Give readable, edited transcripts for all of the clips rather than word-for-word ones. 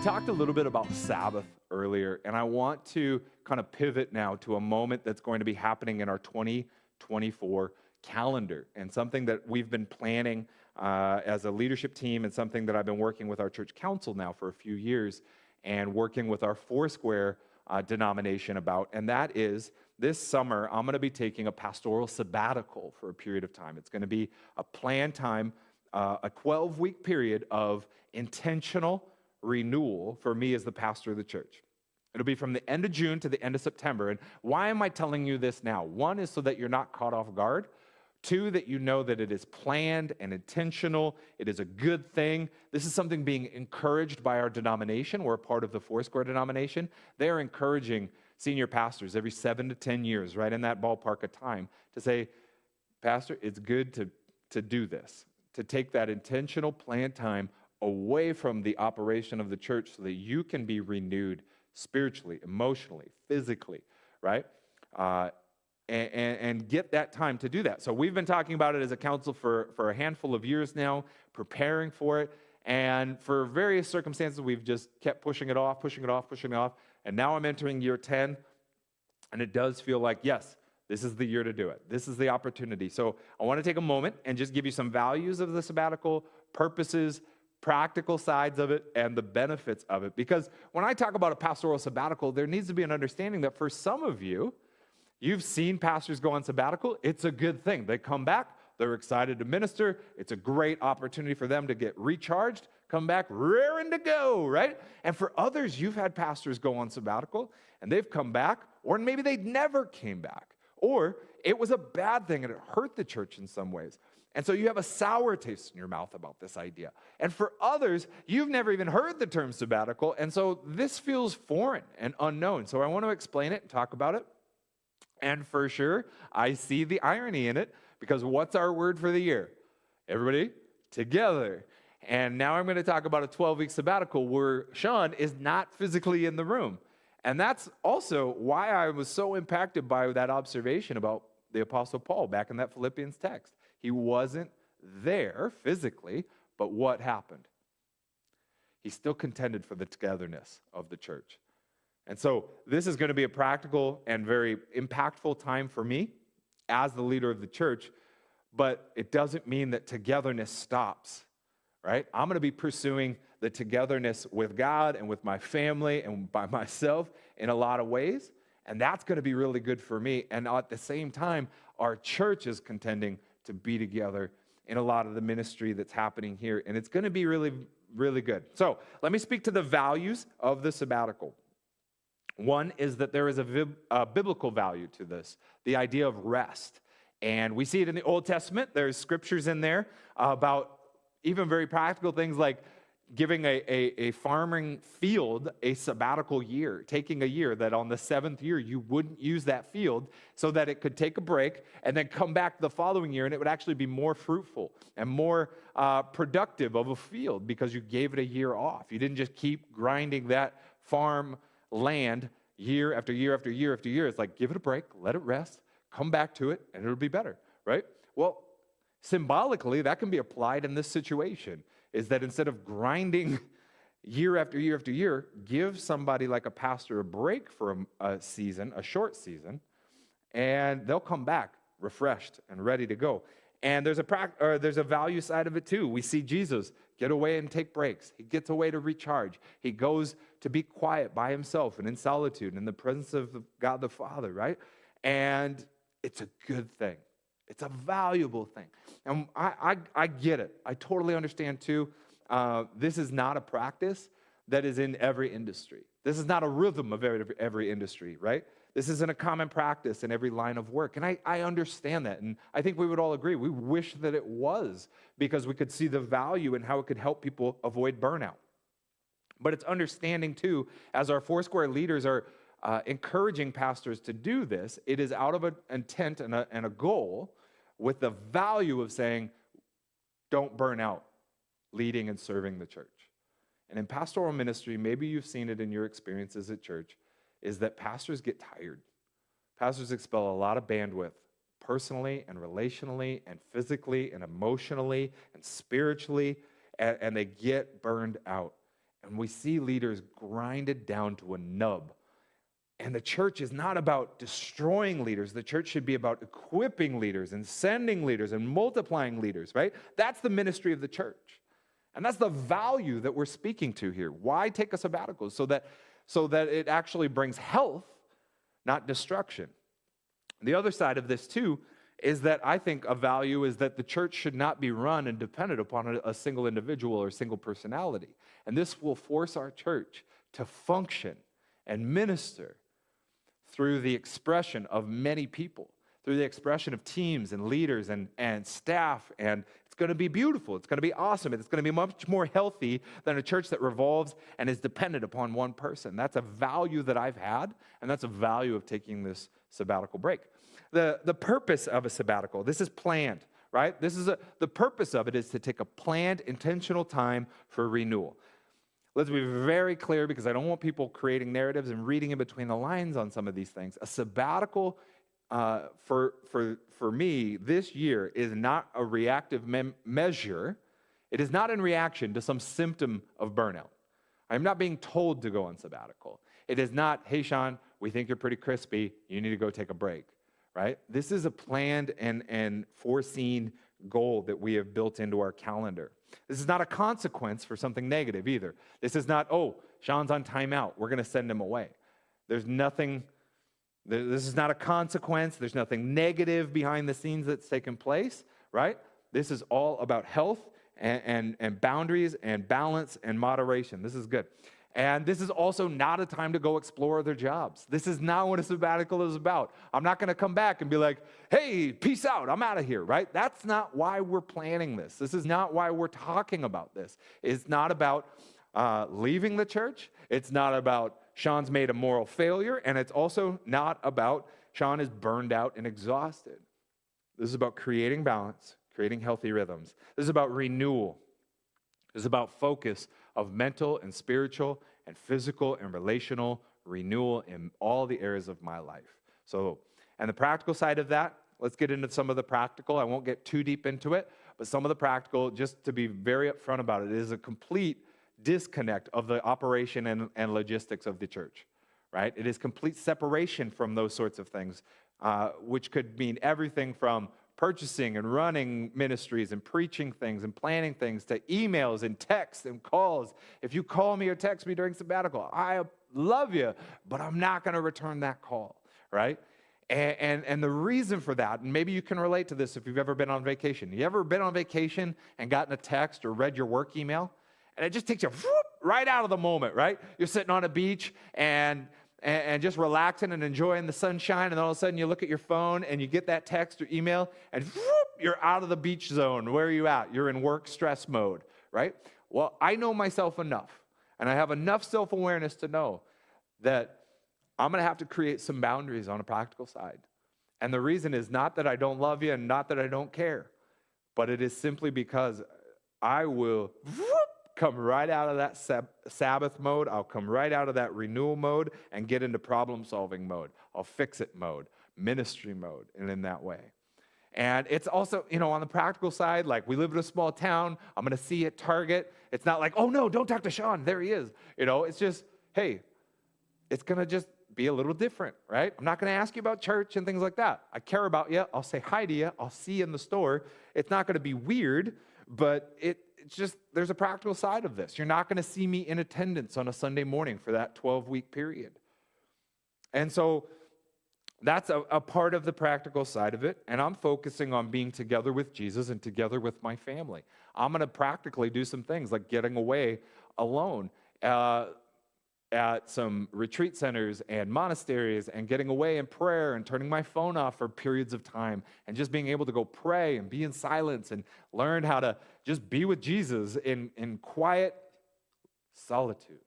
talked a little bit about Sabbath earlier, and I want to kind of pivot now to a moment that's going to be happening in our 2024 calendar, and something that we've been planning as a leadership team, and something that I've been working with our church council now for a few years, and working with our Foursquare denomination about, and that is this summer, I'm going to be taking a pastoral sabbatical for a period of time. It's going to be a planned time, a 12-week period of intentional renewal for me as the pastor of the church. It'll be from the end of June to the end of September. And why am I telling you this now? One is so that you're not caught off guard. Two, that you know that it is planned and intentional. It is a good thing. This is something being encouraged by our denomination. We're a part of the Foursquare denomination. They're encouraging senior pastors every 7 to 10 years, right in that ballpark of time, to say, Pastor, it's good to do this, to take that intentional planned time away from the operation of the church so that you can be renewed spiritually, emotionally, physically, right? And get that time to do that. So we've been talking about it as a council for a handful of years now, preparing for it. And for various circumstances, we've just kept pushing it off. And now I'm entering year 10, and it does feel like, yes, this is the year to do it. This is the opportunity. So I want to take a moment and just give you some values of the sabbatical, purposes, practical sides of it, and the benefits of it. Because when I talk about a pastoral sabbatical, there needs to be an understanding that for some of you, you've seen pastors go on sabbatical. It's a good thing. They come back. They're excited to minister. It's a great opportunity for them to get recharged, come back raring to go, right? And for others, you've had pastors go on sabbatical, and they've come back, or maybe they never came back, or it was a bad thing, and it hurt the church in some ways. And so you have a sour taste in your mouth about this idea. And for others, you've never even heard the term sabbatical, and so this feels foreign and unknown. So I want to explain it and talk about it. And for sure, I see the irony in it, because what's our word for the year? Everybody, together. And now I'm going to talk about a 12-week sabbatical where Sean is not physically in the room. And that's also why I was so impacted by that observation about the Apostle Paul back in that Philippians text. He wasn't there physically, but what happened? He still contended for the togetherness of the church. And so this is going to be a practical and very impactful time for me as the leader of the church, but it doesn't mean that togetherness stops, right? I'm going to be pursuing the togetherness with God and with my family and by myself in a lot of ways, and that's going to be really good for me. And at the same time, our church is contending to be together in a lot of the ministry that's happening here, and it's going to be really, really good. So let me speak to the values of the sabbatical. One is that there is a biblical value to this, the idea of rest. And we see it in the Old Testament. There's scriptures in there about even very practical things like giving a farming field a sabbatical year, taking a year that on the 7th year you wouldn't use that field so that it could take a break and then come back the following year, and it would actually be more fruitful and more productive of a field because you gave it a year off. You didn't just keep grinding that farm land year after year after year after year. It's like, give it a break, let it rest, come back to it, and it'll be better, right? Well, symbolically, that can be applied in this situation, is that instead of grinding year after year after year, give somebody like a pastor a break for a season, a short season, and they'll come back refreshed and ready to go. And there's a value side of it too. We see Jesus get away and take breaks. He gets away to recharge. He goes to be quiet by himself and in solitude in the presence of God the Father, right? And it's a good thing. It's a valuable thing. And I get it. I totally understand too. This is not a practice that is in every industry. This is not a rhythm of every industry, right? This isn't a common practice in every line of work. And I understand that. And I think we would all agree. We wish that it was, because we could see the value and how it could help people avoid burnout. But it's understanding too, as our Foursquare leaders are encouraging pastors to do this, it is out of an intent and a goal with the value of saying, don't burn out leading and serving the church. And in pastoral ministry, maybe you've seen it in your experiences at church, is that pastors get tired. Pastors expel a lot of bandwidth personally and relationally and physically and emotionally and spiritually, and they get burned out. And we see leaders grinded down to a nub. And the church is not about destroying leaders. The church should be about equipping leaders and sending leaders and multiplying leaders, right? That's the ministry of the church. And that's the value that we're speaking to here. Why take a sabbatical? So that it actually brings health, not destruction. The other side of this too is that I think a value is that the church should not be run and dependent upon a single individual or a single personality. And this will force our church to function and minister through the expression of many people, through the expression of teams and leaders and staff. And it's going to be beautiful. It's going to be awesome. It's going to be much more healthy than a church that revolves and is dependent upon one person. That's a value that I've had, and that's a value of taking this sabbatical break. The purpose of a sabbatical, this is planned, right? The purpose of it is to take a planned, intentional time for renewal. Let's be very clear, because I don't want people creating narratives and reading in between the lines on some of these things. A sabbatical for me this year is not a reactive measure. It is not in reaction to some symptom of burnout. I'm not being told to go on sabbatical. It is not, hey, Sean, we think you're pretty crispy. You need to go take a break, right? This is a planned and foreseen goal that we have built into our calendar. This is not a consequence for something negative either. This is not, oh, Sean's on timeout, we're going to send him away. This is not a consequence. There's nothing negative behind the scenes that's taken place, right? This is all about health and boundaries and balance and moderation. This is good. And this is also not a time to go explore other jobs. This is not what a sabbatical is about. I'm not going to come back and be like, hey, peace out, I'm out of here, right? That's not why we're planning this. This is not why we're talking about this. It's not about leaving the church. It's not about Sean's made a moral failure. And it's also not about Sean is burned out and exhausted. This is about creating balance, creating healthy rhythms. This is about renewal. This is about focus of mental and spiritual and physical and relational renewal in all the areas of my life. So, and the practical side of that, let's get into some of the practical. I won't get too deep into it, but some of the practical, just to be very upfront about it, is a complete disconnect of the operation and logistics of the church, right? It is complete separation from those sorts of things, which could mean everything from purchasing and running ministries and preaching things and planning things to emails and texts and calls. If you call me or text me during sabbatical, I love you, but I'm not going to return that call, right? And the reason for that, and maybe you can relate to this if you've ever been on vacation. You ever been on vacation and gotten a text or read your work email? And it just takes you right out of the moment, right? You're sitting on a beach and just relaxing and enjoying the sunshine, and then all of a sudden you look at your phone and you get that text or email, and you're out of the beach zone. Where are you at? You're in work stress mode, right? Well, I know myself enough, and I have enough self-awareness to know that I'm going to have to create some boundaries on a practical side. And the reason is not that I don't love you and not that I don't care, but it is simply because I will come right out of that Sabbath mode. I'll come right out of that renewal mode and get into problem-solving mode. I'll fix-it mode, ministry mode, and in that way. And it's also, on the practical side, like we live in a small town. I'm going to see at Target. It's not like, oh, no, don't talk to Sean. There he is. It's just, hey, it's going to just be a little different, right? I'm not going to ask you about church and things like that. I care about you. I'll say hi to you. I'll see you in the store. It's not going to be weird, but it's just, there's a practical side of this. You're not going to see me in attendance on a Sunday morning for that 12-week period. And so that's a part of the practical side of it, and I'm focusing on being together with Jesus and together with my family. I'm going to practically do some things like getting away alone at some retreat centers and monasteries and getting away in prayer and turning my phone off for periods of time and just being able to go pray and be in silence and learn how to just be with Jesus in quiet solitude,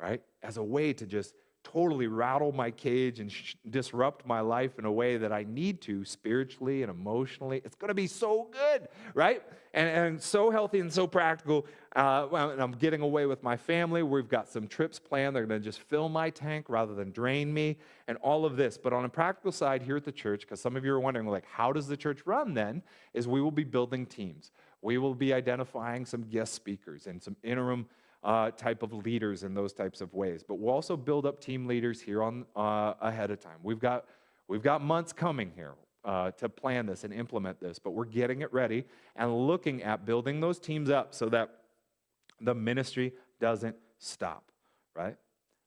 right? As a way to just totally rattle my cage and disrupt my life in a way that I need to spiritually and emotionally. It's going to be so good, right? And so healthy and so practical. And I'm getting away with my family. We've got some trips planned. They're going to just fill my tank rather than drain me and all of this. But on a practical side here at the church, because some of you are wondering, like, how does the church run then, is we will be building teams. We will be identifying some guest speakers and some interim type of leaders in those types of ways. But we'll also build up team leaders here on ahead of time. We've got months coming here to plan this and implement this, but we're getting it ready and looking at building those teams up so that the ministry doesn't stop, right?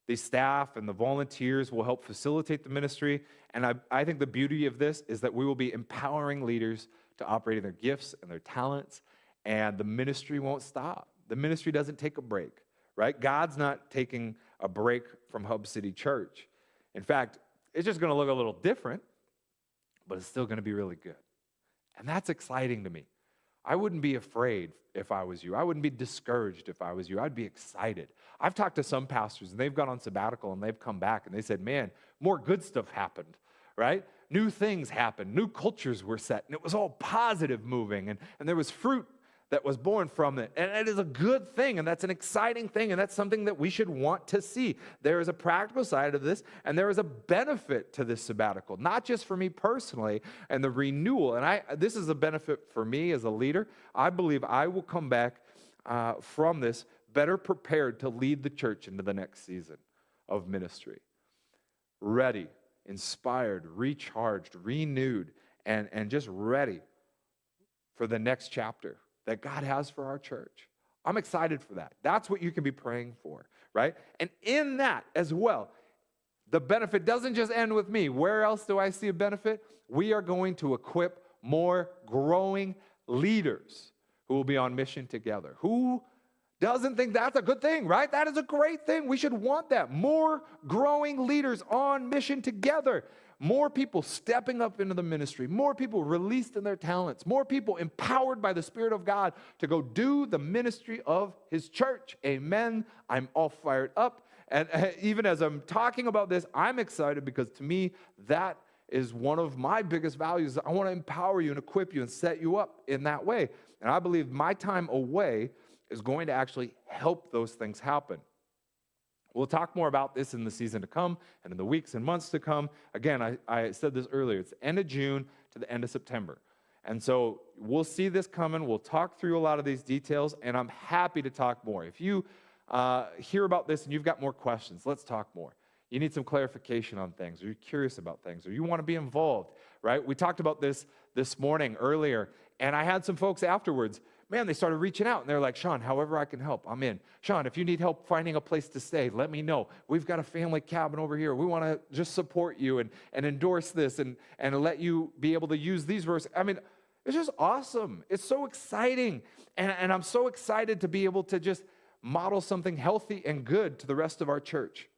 The staff and the volunteers will help facilitate the ministry, and I think the beauty of this is that we will be empowering leaders to operate in their gifts and their talents, and the ministry won't stop. The ministry doesn't take a break, right? God's not taking a break from Hub City Church. In fact, it's just going to look a little different, but it's still going to be really good. And that's exciting to me. I wouldn't be afraid if I was you. I wouldn't be discouraged if I was you. I'd be excited. I've talked to some pastors, and they've gone on sabbatical, and they've come back, and they said, man, more good stuff happened, right? New things happened. New cultures were set, and it was all positive moving, and there was fruit that was born from it. And it is a good thing, and that's an exciting thing, and that's something that we should want to see. There is a practical side of this, and there is a benefit to this sabbatical, not just for me personally and the renewal. And this is a benefit for me as a leader. I believe I will come back from this better prepared to lead the church into the next season of ministry. Ready, inspired, recharged, renewed, and just ready for the next chapter that God has for our church. I'm excited for that. That's what you can be praying for, right? And in that as well, the benefit doesn't just end with me. Where else do I see a benefit? We are going to equip more growing leaders who will be on mission together. Who doesn't think that's a good thing, right? That is a great thing. We should want that. More growing leaders on mission together. More people stepping up into the ministry, more people released in their talents, more people empowered by the Spirit of God to go do the ministry of His church. Amen. I'm all fired up. And even as I'm talking about this, I'm excited because to me, that is one of my biggest values. I want to empower you and equip you and set you up in that way. And I believe my time away is going to actually help those things happen. We'll talk more about this in the season to come and in the weeks and months to come. Again, I said this earlier. It's the end of June to the end of September. And so we'll see this coming. We'll talk through a lot of these details, and I'm happy to talk more. If you hear about this and you've got more questions, let's talk more. You need some clarification on things, or you're curious about things, or you want to be involved, right? We talked about this morning earlier, and I had some folks afterwards. Man, they started reaching out, and they're like, Sean, however I can help, I'm in. Sean, if you need help finding a place to stay, let me know. We've got a family cabin over here. We want to just support you and endorse this and let you be able to use these verses. I mean, it's just awesome. It's so exciting, and I'm so excited to be able to just model something healthy and good to the rest of our church.